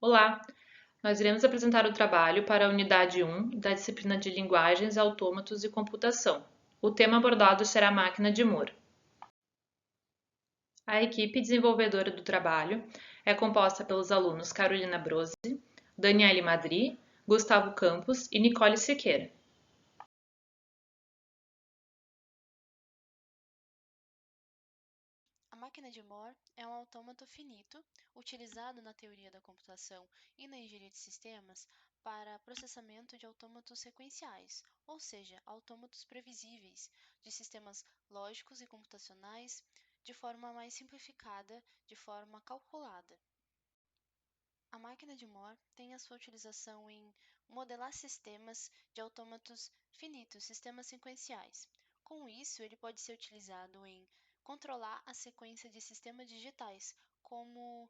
Olá! Nós iremos apresentar o trabalho para a unidade 1 da disciplina de Linguagens, Autômatos e Computação. O tema abordado será a máquina de Moore. A equipe desenvolvedora do trabalho é composta pelos alunos Carolina Brosi, Daniele Madri, Gustavo Campos e Nicole Siqueira. A máquina de Moore é um autômato finito utilizado na teoria da computação e na engenharia de sistemas para processamento de autômatos sequenciais, ou seja, autômatos previsíveis de sistemas lógicos e computacionais de forma mais simplificada, de forma calculada. A máquina de Moore tem a sua utilização em modelar sistemas de autômatos finitos, sistemas sequenciais. Com isso, ele pode ser utilizado em controlar a sequência de sistemas digitais, como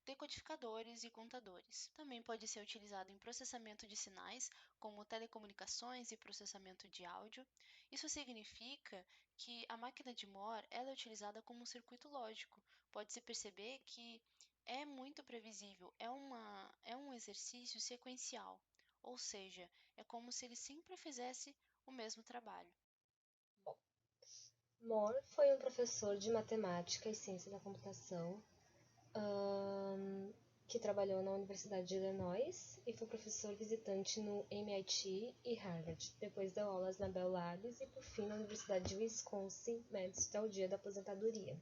decodificadores e contadores. Também pode ser utilizado em processamento de sinais, como telecomunicações e processamento de áudio. Isso significa que a máquina de Moore ela é utilizada como um circuito lógico. Pode-se perceber que é muito previsível, é um exercício sequencial, ou seja, é como se ele sempre fizesse o mesmo trabalho. Moore foi um professor de matemática e ciência da computação que trabalhou na Universidade de Illinois e foi professor visitante no MIT e Harvard. Depois deu aulas na Bell Labs e, por fim, na Universidade de Wisconsin-Madison até o dia da aposentadoria.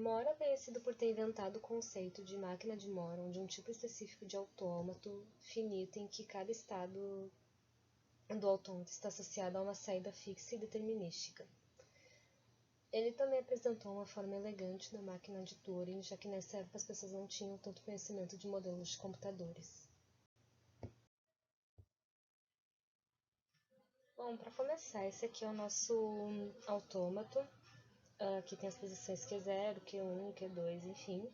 Moore é conhecido por ter inventado o conceito de máquina de Moore, onde um tipo específico de autômato finito em que cada estado do autômato está associado a uma saída fixa e determinística. Ele também apresentou uma forma elegante da máquina de Turing, já que nessa época as pessoas não tinham tanto conhecimento de modelos de computadores. Bom, para começar, esse aqui é o nosso autômato. Aqui tem as posições Q0, Q1, Q2, enfim.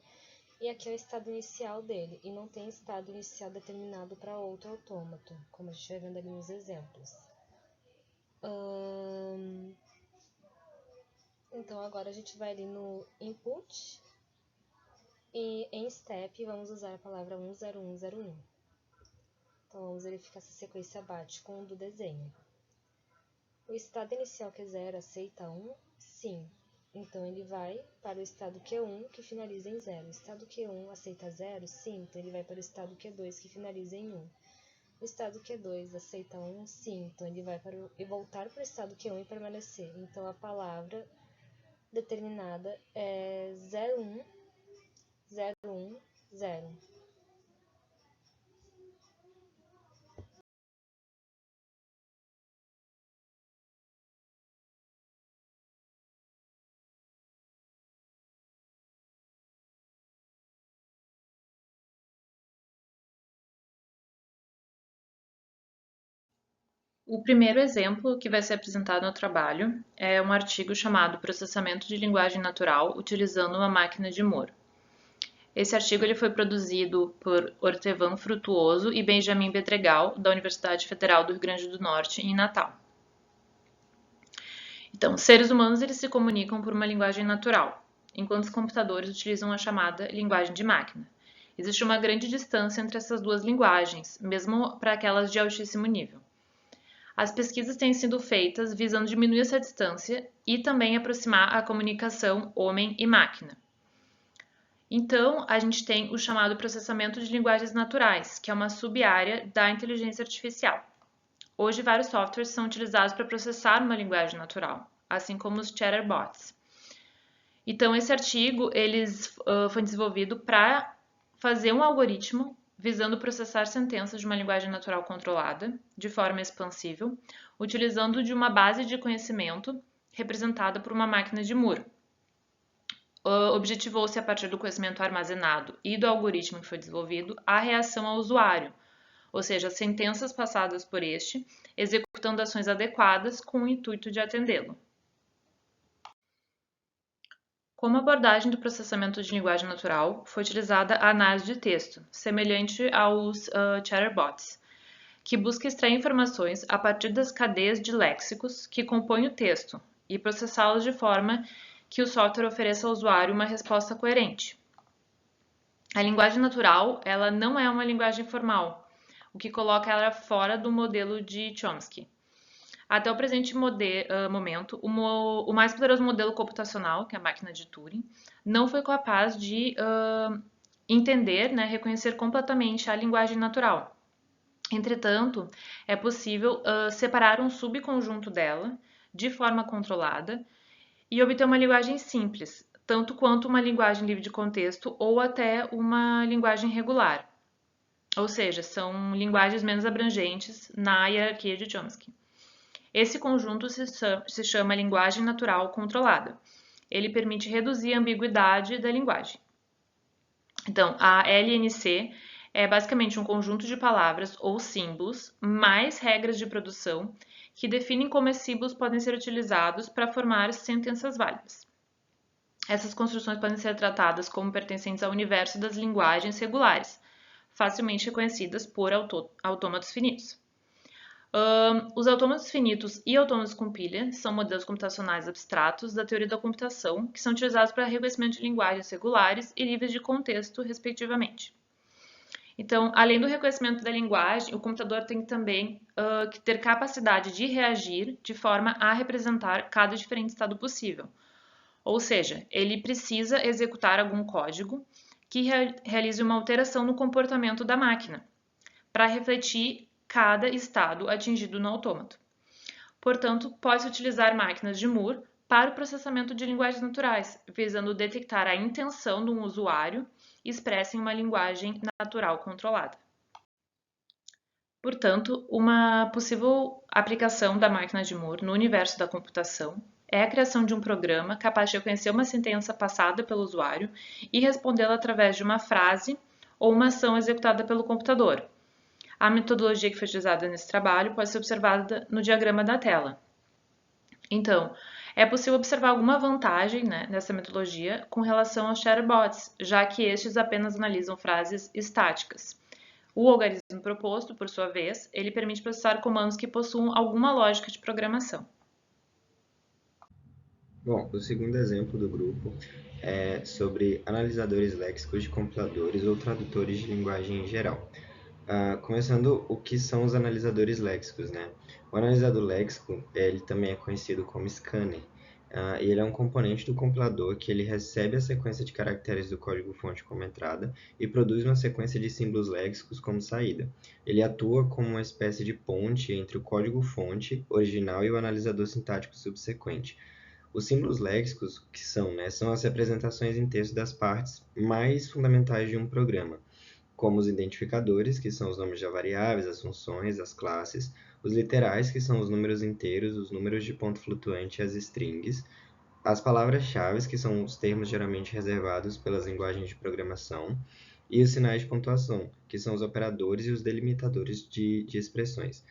E aqui é o estado inicial dele, e não tem estado inicial determinado para outro autômato, como a gente vai vendo ali nos exemplos. Então agora a gente vai ali no input e em step vamos usar a palavra 10101. Então vamos verificar se a sequência bate com o do desenho. O estado inicial Q0 aceita 1? Sim. Então ele vai para o estado Q1 que finaliza em 0. O estado Q1 aceita 0? Sim. Então ele vai para o estado Q2 que finaliza em 1. O estado Q2 aceita 1? Sim. Então ele vai voltar para o estado Q1 e permanecer. Então a palavra determinada é 01, 01, 0. O primeiro exemplo que vai ser apresentado no trabalho é um artigo chamado Processamento de Linguagem Natural utilizando uma máquina de Moore. Esse artigo ele foi produzido por Ortevan Frutuoso e Benjamin Bedregal, da Universidade Federal do Rio Grande do Norte, em Natal. Então, seres humanos eles se comunicam por uma linguagem natural, enquanto os computadores utilizam a chamada linguagem de máquina. Existe uma grande distância entre essas duas linguagens, mesmo para aquelas de altíssimo nível. As pesquisas têm sido feitas visando diminuir essa distância e também aproximar a comunicação homem e máquina. Então, a gente tem o chamado processamento de linguagens naturais, que é uma sub-área da inteligência artificial. Hoje, vários softwares são utilizados para processar uma linguagem natural, assim como os chatterbots. Então, esse artigo foi desenvolvido para fazer um algoritmo visando processar sentenças de uma linguagem natural controlada, de forma expansível, utilizando de uma base de conhecimento representada por uma máquina de Moore. Objetivou-se, a partir do conhecimento armazenado e do algoritmo que foi desenvolvido, a reação ao usuário, ou seja, as sentenças passadas por este, executando ações adequadas com o intuito de atendê-lo. Como abordagem do processamento de linguagem natural, foi utilizada a análise de texto, semelhante aos chatterbots, que busca extrair informações a partir das cadeias de léxicos que compõem o texto e processá-los de forma que o software ofereça ao usuário uma resposta coerente. A linguagem natural, ela não é uma linguagem formal, o que coloca ela fora do modelo de Chomsky. Até o presente momento, o mais poderoso modelo computacional, que é a máquina de Turing, não foi capaz de entender, né, reconhecer completamente a linguagem natural. Entretanto, é possível separar um subconjunto dela de forma controlada e obter uma linguagem simples, tanto quanto uma linguagem livre de contexto ou até uma linguagem regular. Ou seja, são linguagens menos abrangentes na hierarquia de Chomsky. Esse conjunto se chama linguagem natural controlada. Ele permite reduzir a ambiguidade da linguagem. Então, a LNC é basicamente um conjunto de palavras ou símbolos, mais regras de produção, que definem como esses símbolos podem ser utilizados para formar sentenças válidas. Essas construções podem ser tratadas como pertencentes ao universo das linguagens regulares, facilmente reconhecidas por autômatos finitos. Os autômatos finitos e autômatos com pilha são modelos computacionais abstratos da teoria da computação que são utilizados para reconhecimento de linguagens regulares e livres de contexto, respectivamente. Então, além do reconhecimento da linguagem, o computador tem também que ter capacidade de reagir de forma a representar cada diferente estado possível. Ou seja, ele precisa executar algum código que realize uma alteração no comportamento da máquina para refletir cada estado atingido no autômato. Portanto, pode-se utilizar máquinas de Moore para o processamento de linguagens naturais, visando detectar a intenção de um usuário expressa em uma linguagem natural controlada. Portanto, uma possível aplicação da máquina de Moore no universo da computação é a criação de um programa capaz de reconhecer uma sentença passada pelo usuário e respondê-la através de uma frase ou uma ação executada pelo computador. A metodologia que foi utilizada nesse trabalho pode ser observada no diagrama da tela. Então, é possível observar alguma vantagem, né, nessa metodologia com relação aos chatbots, já que estes apenas analisam frases estáticas. O algoritmo proposto, por sua vez, ele permite processar comandos que possuam alguma lógica de programação. Bom, o segundo exemplo do grupo é sobre analisadores léxicos de compiladores ou tradutores de linguagem em geral. Começando, o que são os analisadores léxicos, né? O analisador léxico, ele também é conhecido como scanner, e ele é um componente do compilador que ele recebe a sequência de caracteres do código-fonte como entrada e produz uma sequência de símbolos léxicos como saída. Ele atua como uma espécie de ponte entre o código-fonte original e o analisador sintático subsequente. Os símbolos léxicos, que são, né, são as representações em texto das partes mais fundamentais de um programa, como os identificadores, que são os nomes de variáveis, as funções, as classes, os literais, que são os números inteiros, os números de ponto flutuante e as strings, as palavras-chave, que são os termos geralmente reservados pelas linguagens de programação, e os sinais de pontuação, que são os operadores e os delimitadores de expressões.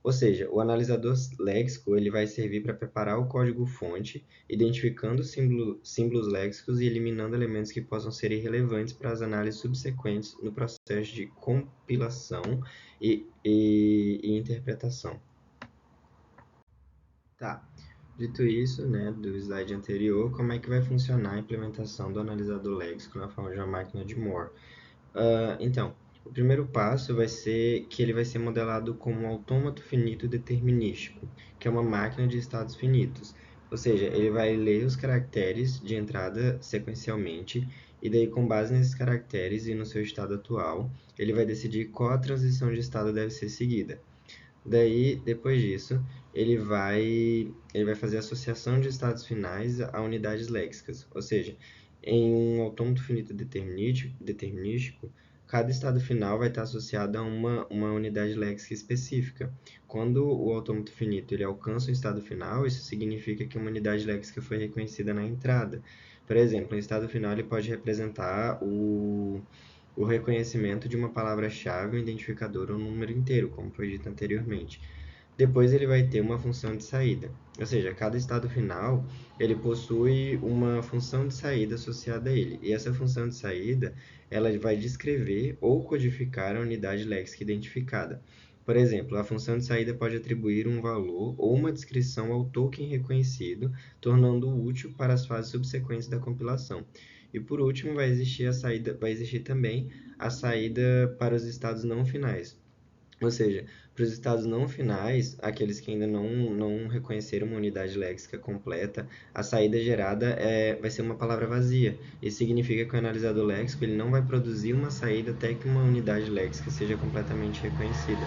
Ou seja, o analisador léxico ele vai servir para preparar o código-fonte, identificando símbolos léxicos e eliminando elementos que possam ser irrelevantes para as análises subsequentes no processo de compilação e interpretação. Tá. Dito isso, né, do slide anterior, como é que vai funcionar a implementação do analisador léxico na forma de uma máquina de Moore? Então, o primeiro passo vai ser que ele vai ser modelado como um autômato finito determinístico, que é uma máquina de estados finitos. Ou seja, ele vai ler os caracteres de entrada sequencialmente, e daí, com base nesses caracteres e no seu estado atual, ele vai decidir qual a transição de estado deve ser seguida. Daí, depois disso, ele vai fazer a associação de estados finais a unidades léxicas. Ou seja, em um autômato finito determinístico, cada estado final vai estar associado a uma unidade léxica específica. Quando o autômato finito ele alcança um estado final, isso significa que uma unidade léxica foi reconhecida na entrada. Por exemplo, um estado final ele pode representar o reconhecimento de uma palavra-chave, um identificador ou um número inteiro, como foi dito anteriormente. Depois ele vai ter uma função de saída, ou seja, cada estado final ele possui uma função de saída associada a ele, e essa função de saída ela vai descrever ou codificar a unidade léxica identificada. Por exemplo, a função de saída pode atribuir um valor ou uma descrição ao token reconhecido, tornando-o útil para as fases subsequentes da compilação. E por último, vai existir também a saída para os estados não finais. Ou seja, para os estados não finais, aqueles que ainda não reconheceram uma unidade léxica completa, a saída gerada vai ser uma palavra vazia. Isso significa que o analisador léxico ele não vai produzir uma saída até que uma unidade léxica seja completamente reconhecida.